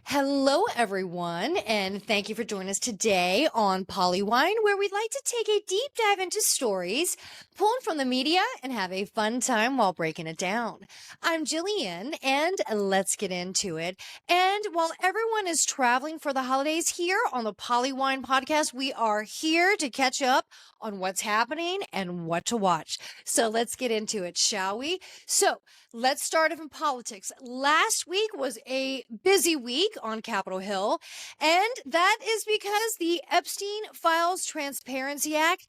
Hello, everyone, and thank you for joining us today on Polywine, where we'd like to take a deep dive into stories pulled from the media and have a fun time while breaking it down. I'm Jillian, and let's get into it. And while everyone is traveling for the holidays here on the Polywine podcast, we are here to catch up on what's happening and what to watch. So let's get into it, shall we? So let's start off in politics. Last week was a busy week on Capitol Hill, and that is because the Epstein Files Transparency Act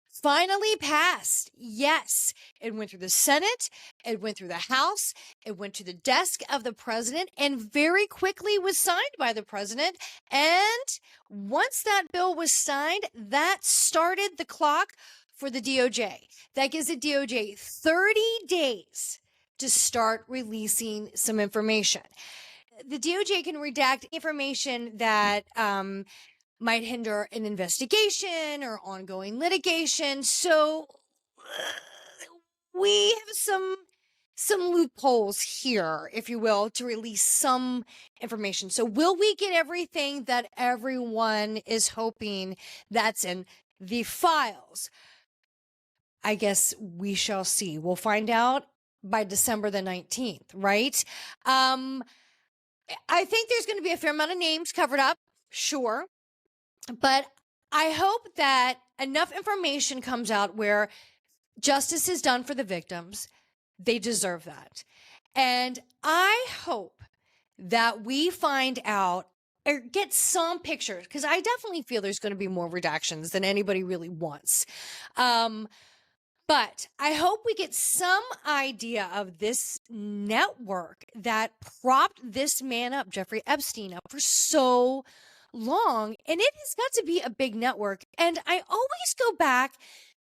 finally passed. Yes, it went through the Senate, it went through the House, it went to the desk of the president, and very quickly was signed by the president. And once that bill was signed, that started the clock for the DOJ. That gives the DOJ 30 days to start releasing some information. The DOJ can redact information that might hinder an investigation or ongoing litigation. So we have some loopholes here, if you will, to release some information. So will we get everything that everyone is hoping that's in the files? I guess we shall see. We'll find out by December the 19th, right? I think there's going to be a fair amount of names covered up, sure. But I hope that enough information comes out where justice is done for the victims. They deserve that. And I hope that we find out or get some pictures, because I definitely feel there's going to be more redactions than anybody really wants. But I hope we get some idea of this network that propped this man up, Jeffrey Epstein, up for so long. And it has got to be a big network. And I always go back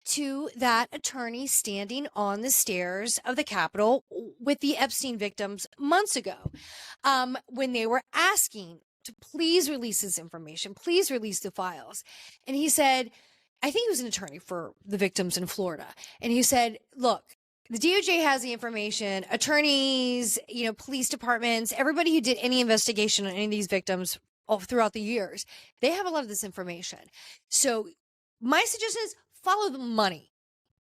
to that attorney standing on the stairs of the Capitol with the Epstein victims months ago, when they were asking to please release this information, please release the files. And he said, I think he was an attorney for the victims in Florida. And he said, look, the DOJ has the information, attorneys, police departments, everybody who did any investigation on any of these victims all throughout the years, they have a lot of this information. So my suggestion is follow the money.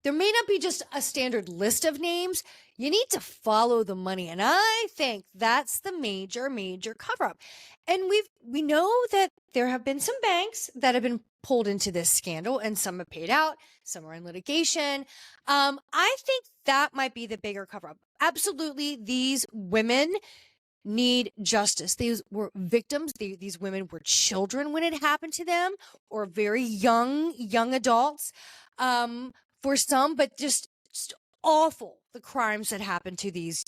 There may not be just a standard list of names. You need to follow the money. And I think that's the major cover up. And we know that there have been some banks that have been pulled into this scandal, and some have paid out, some are in litigation. I think that might be the bigger cover up. Absolutely, these women need justice. These were victims. These women were children when it happened to them, or very young adults. For some, but just awful, the crimes that happened to these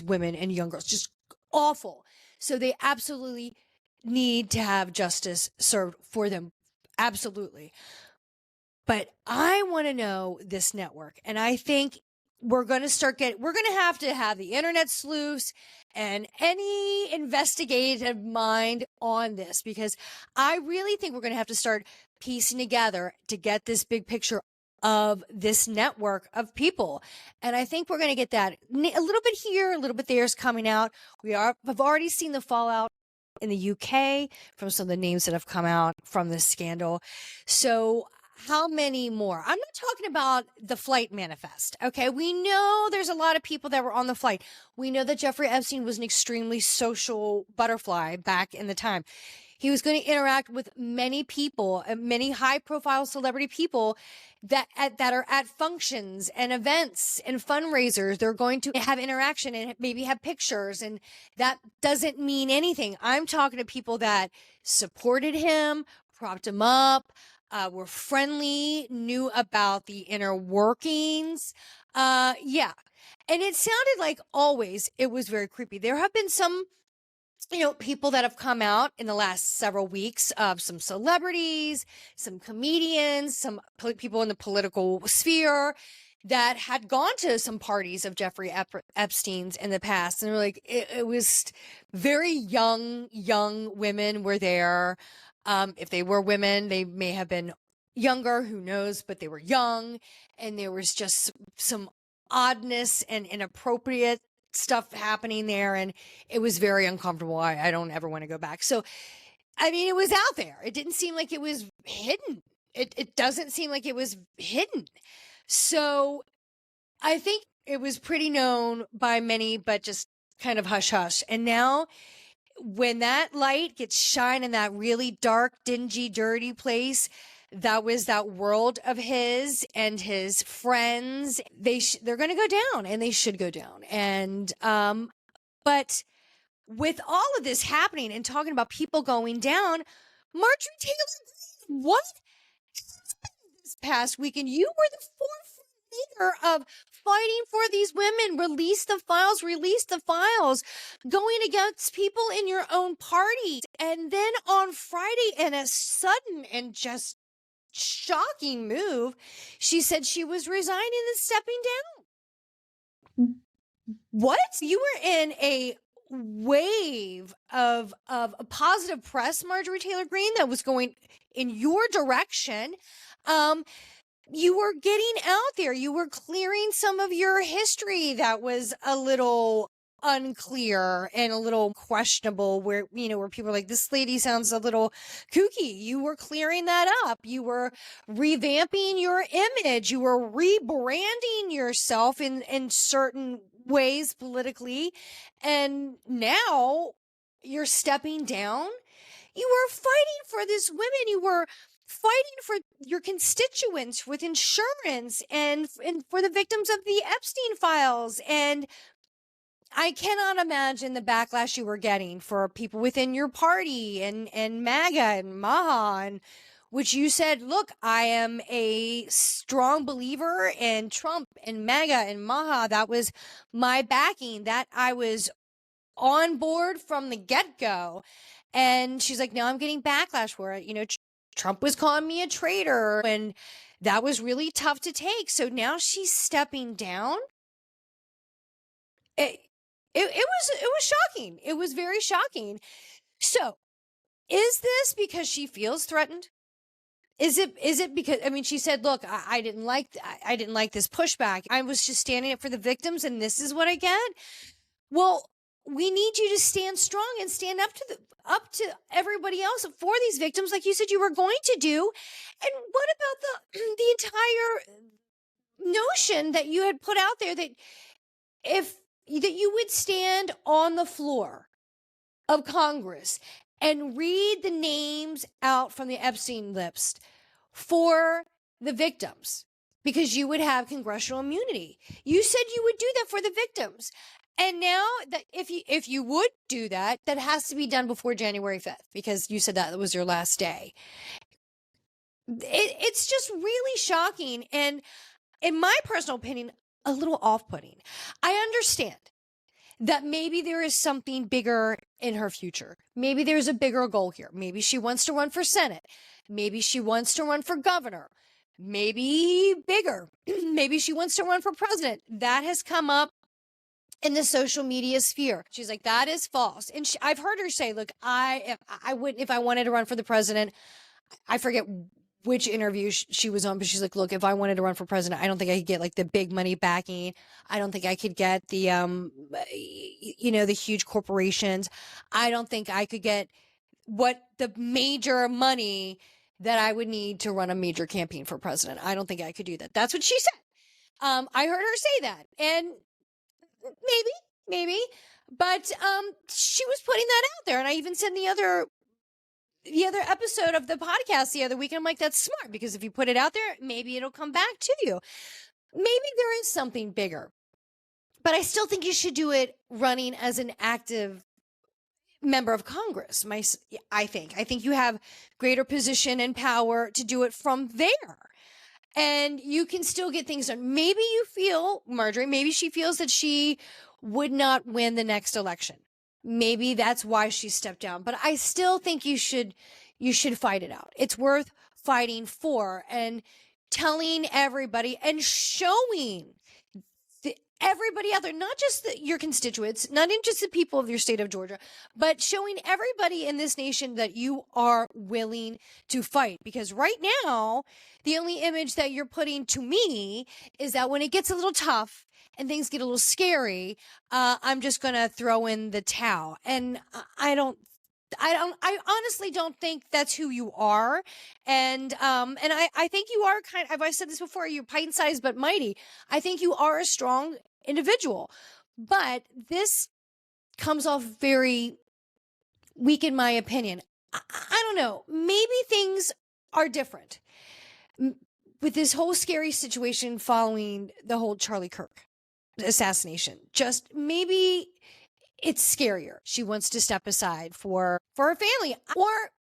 women and young girls, just awful. So they absolutely need to have justice served for them. Absolutely. But I want to know this network. And I think we're going to have the internet sleuths and any investigative mind on this, because I really think we're going to have to start piecing together to get this big picture of this network of people. And I think we're going to get that a little bit here, a little bit there is coming out. I've already seen the fallout in the UK from some of the names that have come out from this scandal. So how many more? I'm not talking about the flight manifest. Okay. We know there's a lot of people that were on the flight. We know that Jeffrey Epstein was an extremely social butterfly back in the time. He was going to interact with many people, many high-profile celebrity people that are at functions and events and fundraisers. They're going to have interaction and maybe have pictures, and that doesn't mean anything. I'm talking to people that supported him, propped him up, were friendly, knew about the inner workings. Yeah. And it sounded like always it was very creepy. There have been some people that have come out in the last several weeks of some celebrities, some comedians, some people in the political sphere that had gone to some parties of Jeffrey Epstein's in the past. And like, it was very young women were there. If they were women, they may have been younger, who knows, but they were young. And there was just some oddness and inappropriate stuff happening there, and it was very uncomfortable. I don't ever want to go back. So, I mean, it was out there. It didn't seem like it was hidden. It doesn't seem like it was hidden. So I think it was pretty known by many, but just kind of hush hush. And now when that light gets shine in that really dark, dingy, dirty place, that was that world of his and his friends, they're going to go down, and they should go down. And, but with all of this happening and talking about people going down, Marjorie Taylor Greene, what happened this past weekend? You were the forefront leader of fighting for these women. Release the files, going against people in your own party. And then on Friday, in a sudden and just shocking move, she said she was resigning and stepping down. What? You were in a wave of a positive press, Marjorie Taylor Greene, that was going in your direction. You were getting out there. You were clearing some of your history that was a little unclear and a little questionable, where people are like, this lady sounds a little kooky. You were clearing that up. You were revamping your image. You were rebranding yourself in certain ways politically. And now you're stepping down. You were fighting for this women. You were fighting for your constituents with insurance and for the victims of the Epstein files. And I cannot imagine the backlash you were getting for people within your party and MAGA and Maha, and which you said, look, I am a strong believer in Trump and MAGA and Maha. That was my backing, that I was on board from the get-go. And she's like, now I'm getting backlash for it. Trump was calling me a traitor, and that was really tough to take. So now she's stepping down. It was shocking. It was very shocking. So is this because she feels threatened? Is it because, she said, look, I didn't like this pushback. I was just standing up for the victims, and this is what I get. Well, we need you to stand strong and stand up to everybody else for these victims, like you said you were going to do. And what about the entire notion that you had put out there that you would stand on the floor of Congress and read the names out from the Epstein list for the victims, because you would have congressional immunity? You said you would do that for the victims. And now that if you would do that, that has to be done before January 5th, because you said that was your last day. It's just really shocking. And in my personal opinion, a little off-putting. I understand that maybe there is something bigger in her future. Maybe there's a bigger goal here. Maybe she wants to run for Senate. Maybe she wants to run for governor. Maybe bigger. Maybe she wants to run for president. That has come up in the social media sphere. She's like, that is false. And I've heard her say, look, I wouldn't, if I wanted to run for the president. I forget which interview she was on, but she's like, look, if I wanted to run for president, I don't think I could get like the big money backing. I don't think I could get the, the huge corporations. I don't think I could get what the major money that I would need to run a major campaign for president. I don't think I could do that. That's what she said. I heard her say that, and maybe, but she was putting that out there. And I even said in the other episode of the podcast the other week, I'm like, that's smart, because if you put it out there, maybe it'll come back to you. Maybe there is something bigger, but I still think you should do it running as an active member of Congress. I think you have greater position and power to do it from there. And you can still get things done. Maybe you feel, Marjorie, maybe she feels that she would not win the next election. Maybe that's why she stepped down. But I still think you should fight it out. It's worth fighting for, and telling everybody and showing everybody out there, not just your constituents, not even just the people of your state of Georgia, but showing everybody in this nation that you are willing to fight. Because right now, the only image that you're putting to me is that when it gets a little tough and things get a little scary, I'm just going to throw in the towel. And I honestly don't think that's who you are. And I think you are I've said this before, you're pint-sized but mighty. I think you are a strong individual, but this comes off very weak in my opinion. I don't know. Maybe things are different with this whole scary situation following the whole Charlie Kirk assassination. Just maybe it's scarier. She wants to step aside for her family, or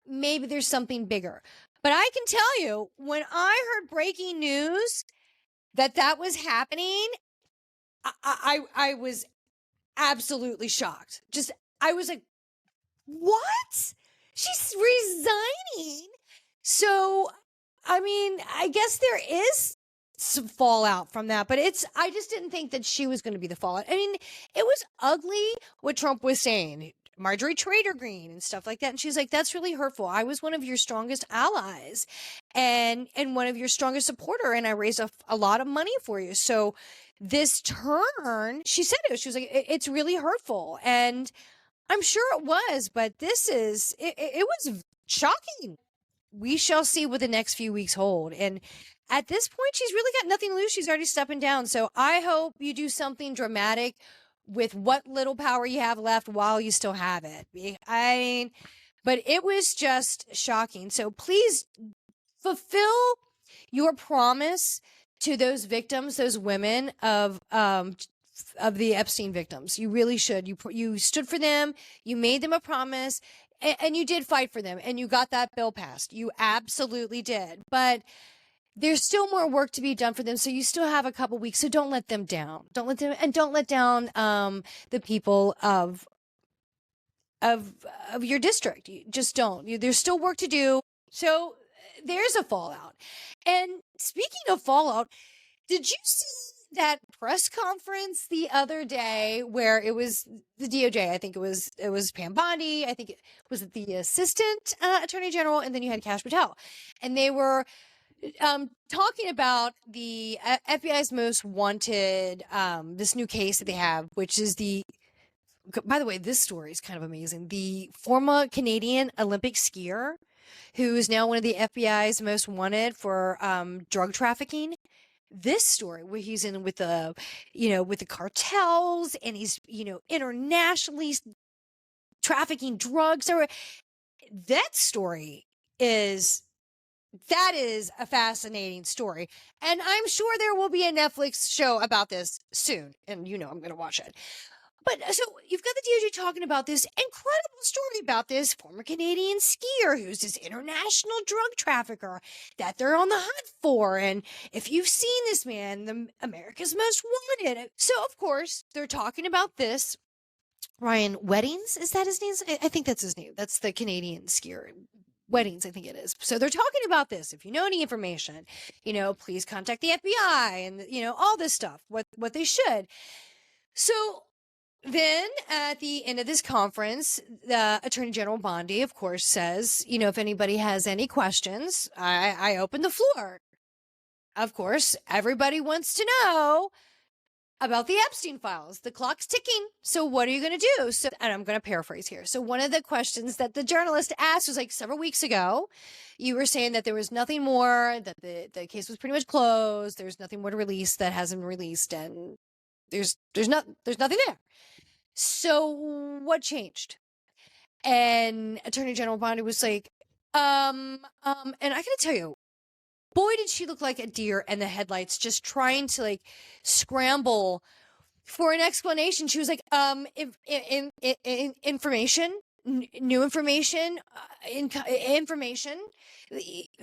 maybe there's something bigger. But I can tell you, when I heard breaking news that was happening, I was absolutely shocked. I was like, what? She's resigning. So, I mean, I guess there is some fallout from that, but I just didn't think that she was going to be the fallout. I mean, it was ugly what Trump was saying, Marjorie Taylor Greene and stuff like that. And she's like, that's really hurtful. I was one of your strongest allies and one of your strongest supporter. And I raised a lot of money for you. So this turn, she said she was like, it's really hurtful. And I'm sure it was, but it was shocking. We shall see what the next few weeks hold. And at this point, she's really got nothing to lose. She's already stepping down. So I hope you do something dramatic with what little power you have left while you still have it. I mean, but it was just shocking. So please fulfill your promise to those victims, those women of the Epstein victims. You really should. You stood for them. You made them a promise. And you did fight for them, and you got that bill passed. You absolutely did. But there's still more work to be done for them. So you still have a couple weeks. So don't let them down. Don't let down the people of your district. You just don't. There's still work to do. So there's a fallout. And speaking of fallout, did you see that press conference the other day where it was the DOJ? I think it was Pam Bondi. I think it was the assistant attorney general, and then you had Kash Patel, and they were talking about the FBI's most wanted, this new case that they have, which is by the way, this story is kind of amazing. The former Canadian Olympic skier who is now one of the FBI's most wanted for drug trafficking. This story where he's in with the cartels, and he's, internationally trafficking drugs. That story is a fascinating story. And I'm sure there will be a Netflix show about this soon. And I'm going to watch it. But so you've got the DOJ talking about this incredible story about this former Canadian skier who's this international drug trafficker that they're on the hunt for. And if you've seen this man, America's Most Wanted. So, of course, they're talking about this. Ryan Weddings, is that his name? I think that's his name. That's the Canadian skier. Weddings, I think it is. So they're talking about this. If you know any information, please contact the FBI and, all this stuff, what they should. So then at the end of this conference, the Attorney General Bondi, of course, says, if anybody has any questions, I open the floor. Of course, everybody wants to know about the Epstein files. The clock's ticking. So what are you going to do? So, and I'm going to paraphrase here. So one of the questions that the journalist asked was like several weeks ago, you were saying that there was nothing more, that the case was pretty much closed. There's nothing more to release that hasn't been released. And there's nothing there. So what changed? And Attorney General Bondi was like, and I gotta tell you, boy, did she look like a deer in the headlights, just trying to scramble for an explanation. She was like, information, new information, information.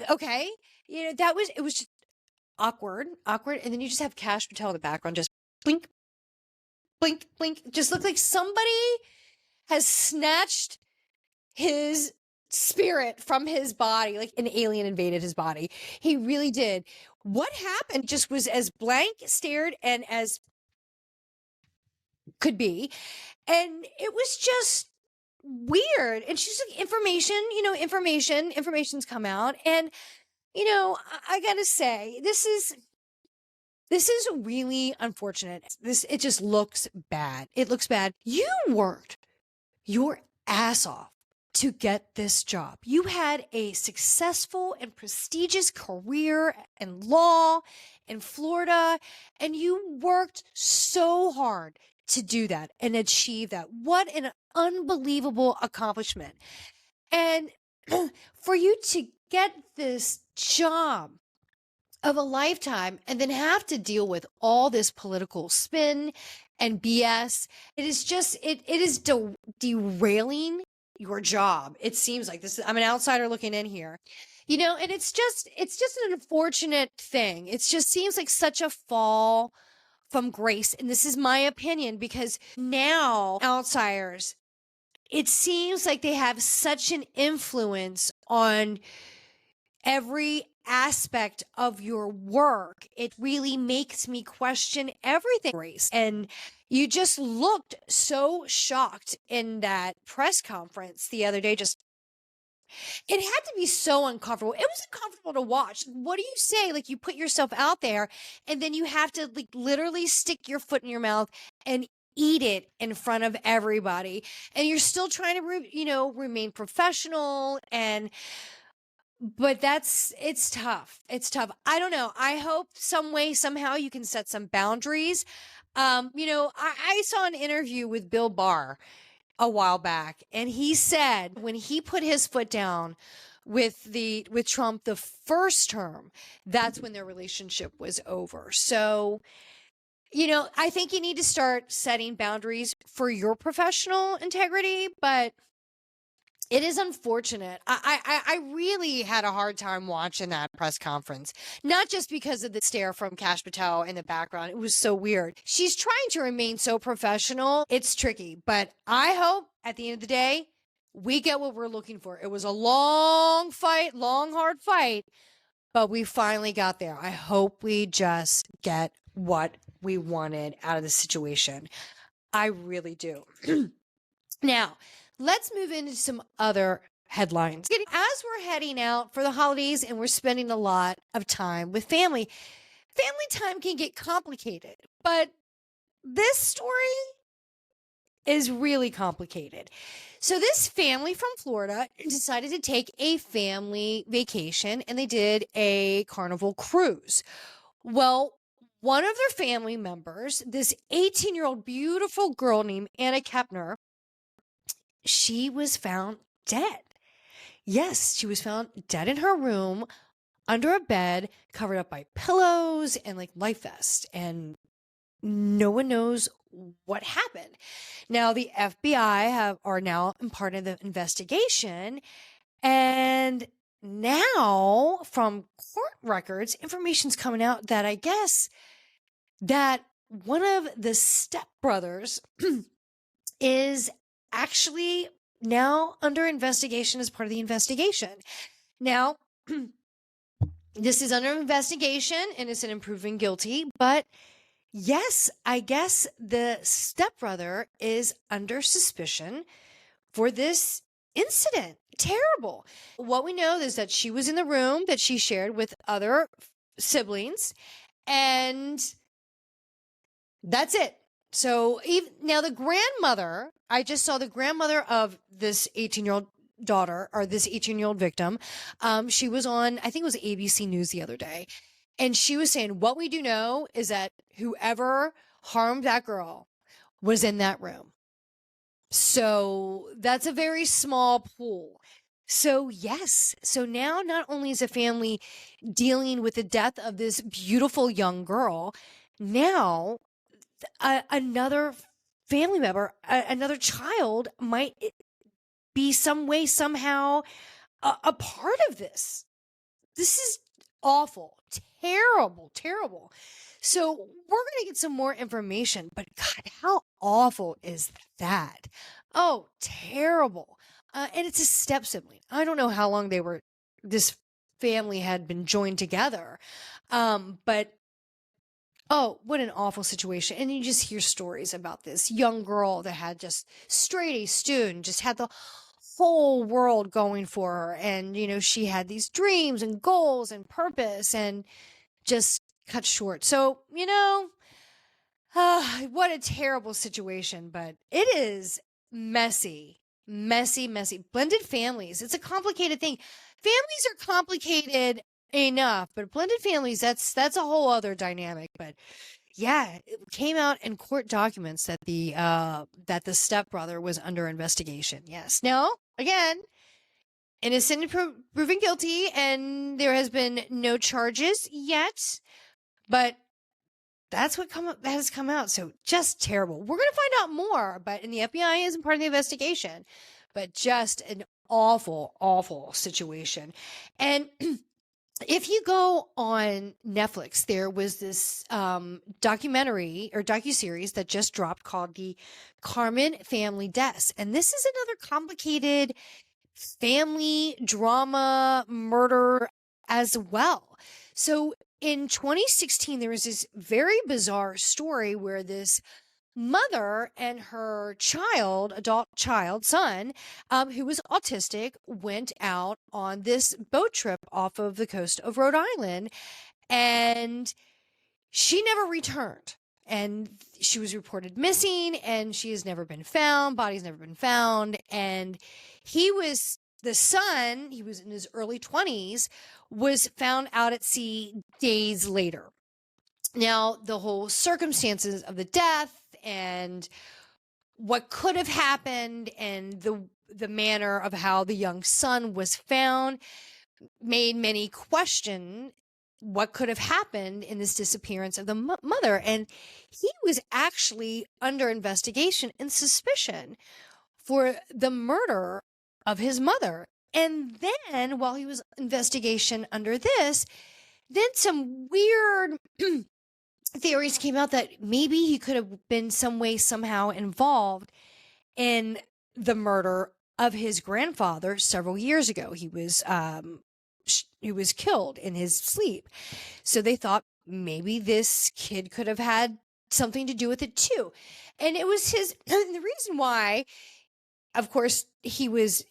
Okay. It was just awkward. And then you just have Kash Patel in the background, just blink, blink, blink. Just looked like somebody has snatched his spirit from his body, like an alien invaded his body. He really did. What happened just was as blank stared and as could be. And it was just weird. And she's like, information's come out. And, I gotta say, this is This is really unfortunate. It just looks bad. It looks bad. You worked your ass off to get this job. You had a successful and prestigious career in law in Florida, and you worked so hard to do that and achieve that. What an unbelievable accomplishment. And for you to get this job of a lifetime and then have to deal with all this political spin and BS. It is just, it is derailing your job. It seems like this. I'm an outsider looking in here, and it's just an unfortunate thing. It just seems like such a fall from grace. And this is my opinion, because now outsiders, it seems like they have such an influence on every aspect of your work. It really makes me question everything, Grace. And you just looked so shocked in that press conference the other day. It had to be so uncomfortable. It was uncomfortable to watch. What do you say? Like, you put yourself out there and then you have to literally stick your foot in your mouth and eat it in front of everybody. And you're still trying to, remain professional but it's tough. It's tough. I don't know. I hope some way, somehow you can set some boundaries. I saw an interview with Bill Barr a while back, and he said when he put his foot down with Trump the first term, that's when their relationship was over. So, I think you need to start setting boundaries for your professional integrity, but it is unfortunate. I really had a hard time watching that press conference, not just because of the stare from Kash Patel in the background. It was so weird. She's trying to remain so professional. It's tricky, but I hope at the end of the day, we get what we're looking for. It was a long fight, long, hard fight, but we finally got there. I hope we just get what we wanted out of the situation. I really do. Now, let's move into some other headlines. As we're heading out for the holidays and we're spending a lot of time with family time can get complicated, but this story is really complicated. So this family from Florida decided to take a family vacation, and they did a Carnival cruise. Well, one of their family members, this 18-year-old beautiful girl named Anna Kepner, she was found dead. Yes, she was found dead in her room under a bed, covered up by pillows and life vest. And no one knows what happened. Now, the FBI are now in part of the investigation. And now, from court records, information's coming out that I guess that one of the stepbrothers is actually now under investigation as part of the investigation. Now, this is under investigation, innocent and proven guilty, but yes, I guess the stepbrother is under suspicion for this incident. Terrible. What we know is that she was in the room that she shared with other siblings, and that's it. So now the grandmother, I just saw the grandmother of this 18-year-old daughter, or this 18-year-old victim. She was on, I think it was ABC News the other day. And she was saying, what we do know is that whoever harmed that girl was in that room. So that's a very small pool. So yes. So now not only is the family dealing with the death of this beautiful young girl, now another family member, another child might be some way, somehow a part of this. This is awful, terrible, terrible. So we're going to get some more information, but God, how awful is that? Oh, terrible. And it's a step sibling. I don't know how long this family had been joined together. But oh, what an awful situation. And you just hear stories about this young girl that had just straight A student, just had the whole world going for her. And, she had these dreams and goals and purpose, and just cut short. So, what a terrible situation, but it is messy, messy, messy. Blended families, it's a complicated thing. Families are complicated enough, but blended families, that's a whole other dynamic. But yeah, it came out in court documents that the stepbrother was under investigation. Yes. Now, again, innocent and proven guilty, and there has been no charges yet, but that's what has come out. So just terrible. We're going to find out more, but the FBI isn't part of the investigation, but just an awful, awful situation. And if you go on Netflix, there was this documentary or docuseries that just dropped called The Carmen Family Deaths. And this is another complicated family drama murder as well. So in 2016, there was this very bizarre story where this mother and her adult child, son, who was autistic, went out on this boat trip off of the coast of Rhode Island, and she never returned. And she was reported missing, and she has never been found. Body's never been found. And the son, he was in his early 20s, was found out at sea days later. Now, the whole circumstances of the death and what could have happened and the manner of how the young son was found made many question what could have happened in this disappearance of the mother. And he was actually under investigation and suspicion for the murder of his mother. And then while he was investigation under this, then some weird theories came out that maybe he could have been some way, somehow involved in the murder of his grandfather several years ago. He was killed in his sleep. So they thought maybe this kid could have had something to do with it too. And it was the reason why, of course, he was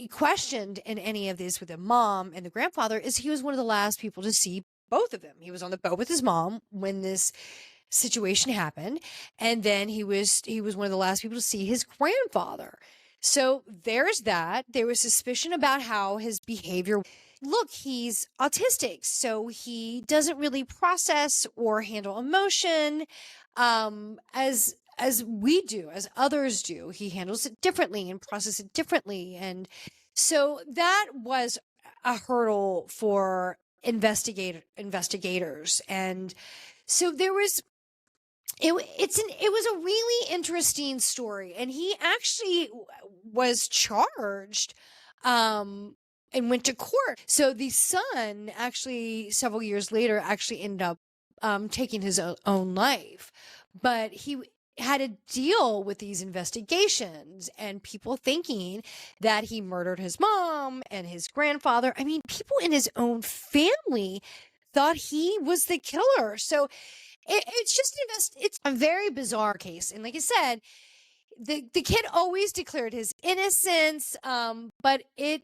questioned in any of this with the mom and the grandfather is he was one of the last people to see both of them. He was on the boat with his mom when this situation happened. And then he was one of the last people to see his grandfather. So there's that. There was suspicion about how his behavior. Look, he's autistic, so he doesn't really process or handle emotion as we do, as others do. He handles it differently and processes it differently. And so that was a hurdle for investigators. And so it was a really interesting story. And he actually was charged and went to court. So the son actually several years later actually ended up taking his own life. But he had to deal with these investigations and people thinking that he murdered his mom and his grandfather. I mean, people in his own family thought he was the killer. So it's a very bizarre case. And like I said, the kid always declared his innocence, but it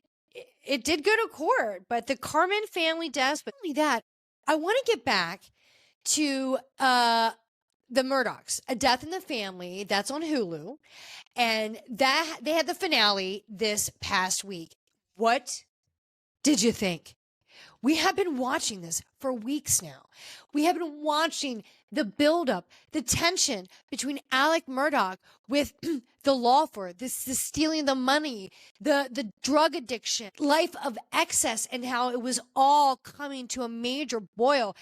did go to court. But the Carmen family deaths, but not only that, I want to get back to the Murdochs, A Death in the Family. That's on Hulu, and that they had the finale this past week. What did you think? We have been watching this for weeks now. We have been watching the buildup, the tension between Alec Murdaugh with the lawful, the stealing the money, the drug addiction, life of excess, and how it was all coming to a major boil.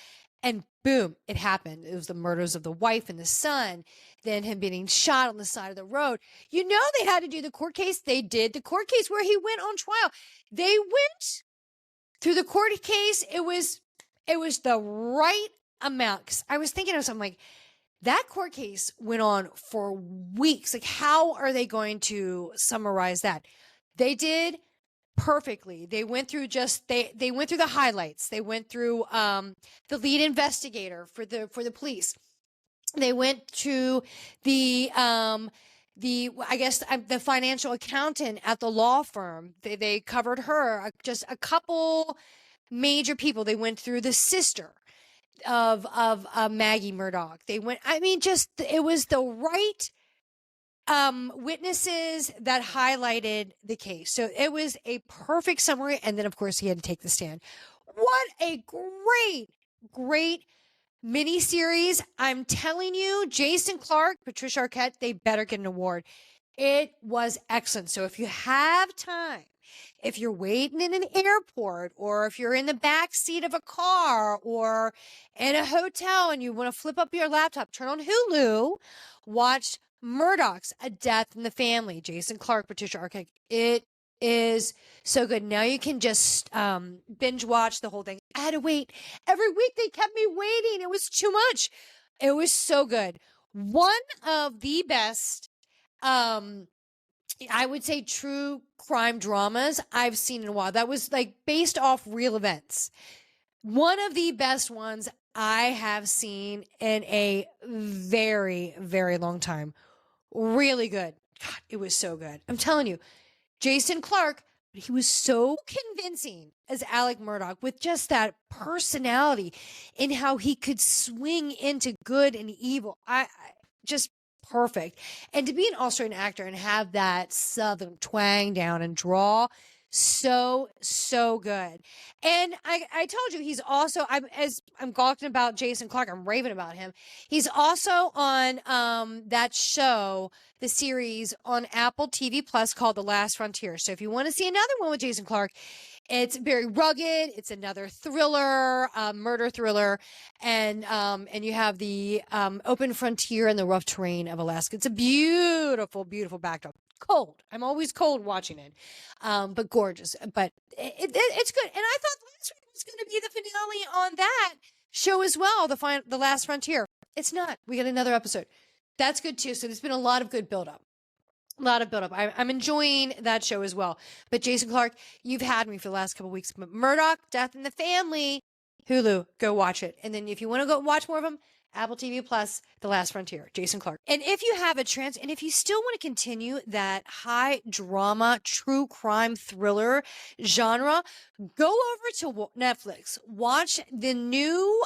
And boom, it happened. It was the murders of the wife and the son, then him being shot on the side of the road. You know, they had to do the court case. They did the court case where he went on trial. They went through the court case. It was the right amount. 'Cause I was thinking of something like that court case went on for weeks. Like, how are they going to summarize that? They did perfectly. They went through they went through the highlights. They went through the lead investigator for the police. They went to the financial accountant at the law firm. They covered her, just a couple major people. They went through the sister. of Maggie Murdoch. They went, I mean, just it was the right witnesses that highlighted the case. So it was a perfect summary. And then, of course, he had to take the stand. What a great miniseries. I'm telling you, Jason Clarke, Patricia Arquette, they better get an award. It was excellent. So if you have time, if you're waiting in an airport, or if you're in the back seat of a car, or in a hotel and you want to flip up your laptop, turn on Hulu, watch Murdoch's A Death in the Family, Jason Clarke, Patricia Arquette. It is so good. Now you can just binge watch the whole thing. I had to wait. Every week they kept me waiting. It was too much. It was so good. One of the best, I would say, true crime dramas I've seen in a while. That was like based off real events. One of the best ones I have seen in a very, very long time. Really good. God, it was so good. I'm telling you, Jason Clarke, he was so convincing as Alec Murdaugh, with just that personality and how he could swing into good and evil. I just perfect. And to be an Australian actor and have that Southern twang down and draw, so good. And I told you, he's also, I'm talking about Jason Clarke, I'm raving about him. He's also on that show, the series on Apple TV Plus called The Last Frontier. So if you want to see another one with Jason Clarke, it's very rugged. It's another thriller, murder thriller, and you have the open frontier and the rough terrain of Alaska. It's a beautiful, beautiful backdrop. Cold. I'm always cold watching it, but gorgeous. But it's good. And I thought last week was going to be the finale on that show as well, the Last Frontier. It's not. We got another episode. That's good too. So there's been a lot of good buildup. A lot of buildup. I'm enjoying that show as well. But Jason Clarke, you've had me for the last couple of weeks. But Murdoch, Death in the Family, Hulu, go watch it. And then if you want to go watch more of them, Apple TV Plus, The Last Frontier, Jason Clarke. And if you have and if you still want to continue that high drama, true crime thriller genre, go over to Netflix. Watch the new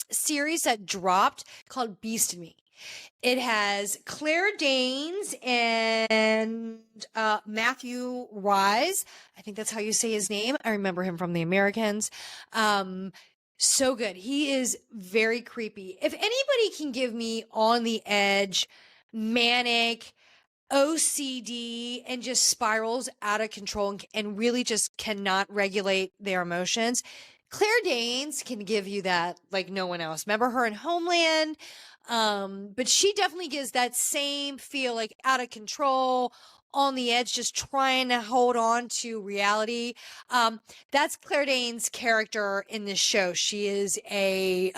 series that dropped called Beast in Me. It has Claire Danes and Matthew Rhys. I think that's how you say his name. I remember him from The Americans. So good. He is very creepy. If anybody can give me on the edge, manic, OCD, and just spirals out of control and really just cannot regulate their emotions, Claire Danes can give you that like no one else. Remember her in Homeland? But she definitely gives that same feel, like out of control, on the edge, just trying to hold on to reality. That's Claire Danes' character in this show. She is a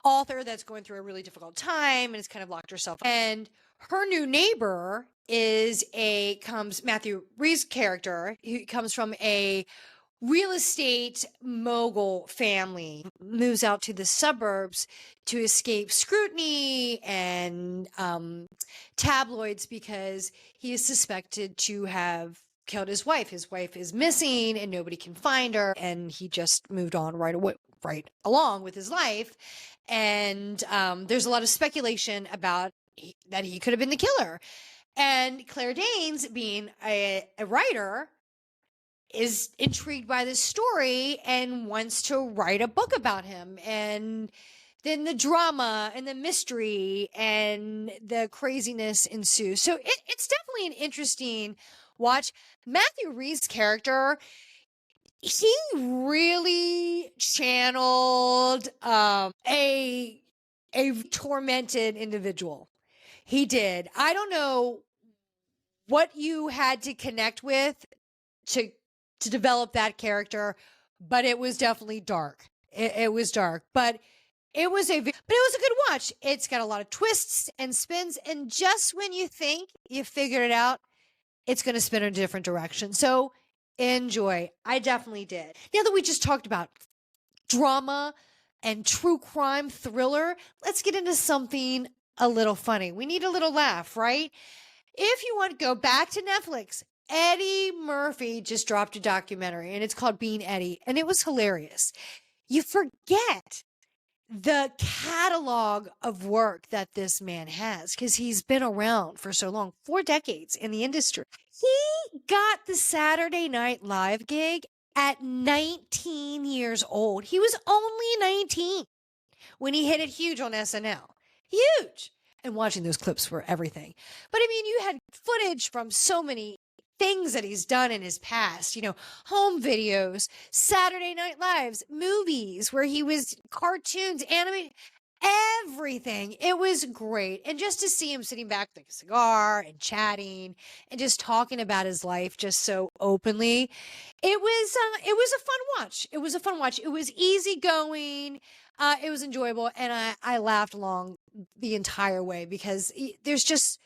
author that's going through a really difficult time and has kind of locked herself up. And her new neighbor comes Matthew Rhys' character, who comes from a real estate mogul family, moves out to the suburbs to escape scrutiny and tabloids because he is suspected to have killed his wife. His wife is missing and nobody can find her. And he just moved on right along with his life. And there's a lot of speculation about that he could have been the killer. And Claire Danes, being a writer, is intrigued by this story and wants to write a book about him. And then the drama and the mystery and the craziness ensues. So it's definitely an interesting watch. Matthew Rhys' character, he really channeled a tormented individual. He did. I don't know what you had to connect with to develop that character, but it was definitely dark. It was dark, but it was a good watch. It's got a lot of twists and spins, and just when you think you figured it out, it's going to spin in a different direction. So enjoy. I definitely did. Now that we just talked about drama and true crime thriller, let's get into something a little funny. We need a little laugh, right? If you want to go back to Netflix, Eddie Murphy just dropped a documentary and it's called Being Eddie, and it was hilarious. You forget the catalog of work that this man has, because he's been around for so long, 4 decades in the industry. He got the Saturday Night Live gig at 19 years old. He was only 19 when he hit it huge on SNL. Huge. And watching those clips were everything. But I mean, you had footage from so many things that he's done in his past, home videos, Saturday Night Lives, movies where he was cartoons, animated, everything. It was great. And just to see him sitting back with a cigar and chatting and just talking about his life just so openly, it was a fun watch. It was a fun watch. It was easygoing. It was enjoyable. And I laughed along the entire way because there's just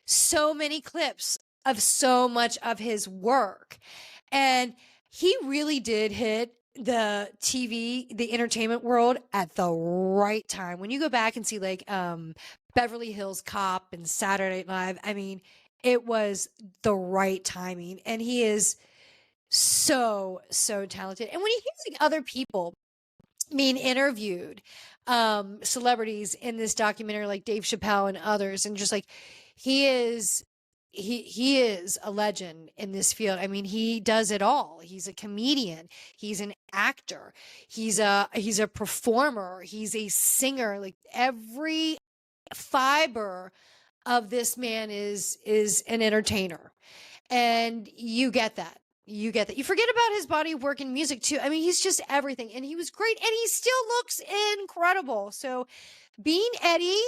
so many clips of so much of his work. And he really did hit the TV, the entertainment world at the right time. When you go back and see like Beverly Hills Cop and Saturday Night Live, I mean, it was the right timing. And he is so, so talented. And when you hear like other people being interviewed, celebrities in this documentary like Dave Chappelle and others, and just like he is a legend in this field. I mean, he does it all. He's a comedian, he's an actor, he's a performer, he's a singer. Like every fiber of this man is an entertainer. And you get that. You get that. You forget about his body of work in music too. I mean, he's just everything. And he was great. And he still looks incredible. So Being Eddie,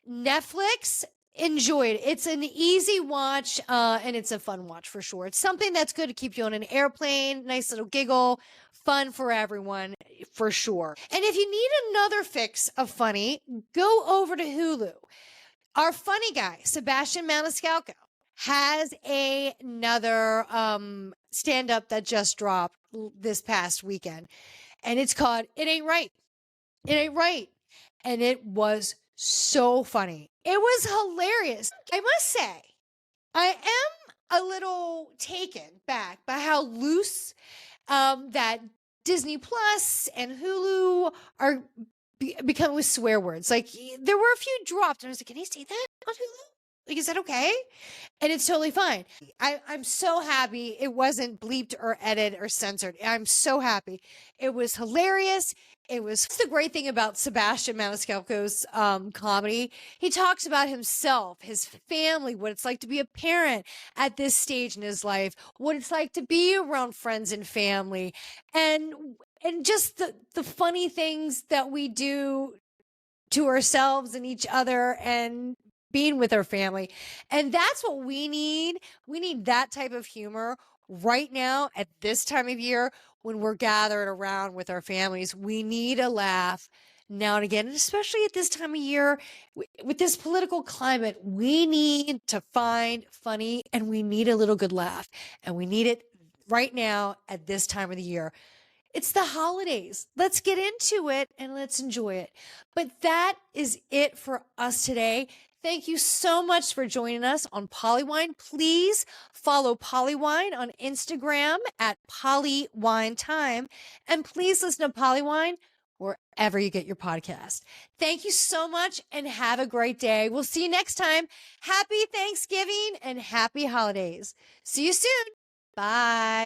Netflix, enjoy it. It's an easy watch, and it's a fun watch for sure. It's something that's good to keep you on an airplane, nice little giggle, fun for everyone for sure. And if you need another fix of funny, go over to Hulu. Our funny guy, Sebastian Maniscalco, has another stand-up that just dropped this past weekend. And it's called It Ain't Right. It Ain't Right. And it was so funny. It was hilarious. I must say, I am a little taken back by how loose that Disney Plus and Hulu are becoming with swear words. Like there were a few dropped, and I was like, "Can he say that on Hulu? Like, is that okay?" And it's totally fine. I'm so happy it wasn't bleeped or edited or censored. I'm so happy. It was hilarious. It was the great thing about Sebastian Maniscalco's comedy. He talks about himself, his family, what it's like to be a parent at this stage in his life, what it's like to be around friends and family, and just the funny things that we do to ourselves and each other and being with our family. And that's what we need. We need that type of humor right now at this time of year when we're gathered around with our families. We need a laugh now and again, and especially at this time of year with this political climate, we need to find funny and we need a little good laugh, and we need it right now at this time of the year. It's the holidays. Let's get into it and let's enjoy it. But that is it for us today. Thank you so much for joining us on Pollywine. Please follow Pollywine on Instagram at PollyWineTime. And please listen to Pollywine wherever you get your podcast. Thank you so much and have a great day. We'll see you next time. Happy Thanksgiving and happy holidays. See you soon. Bye.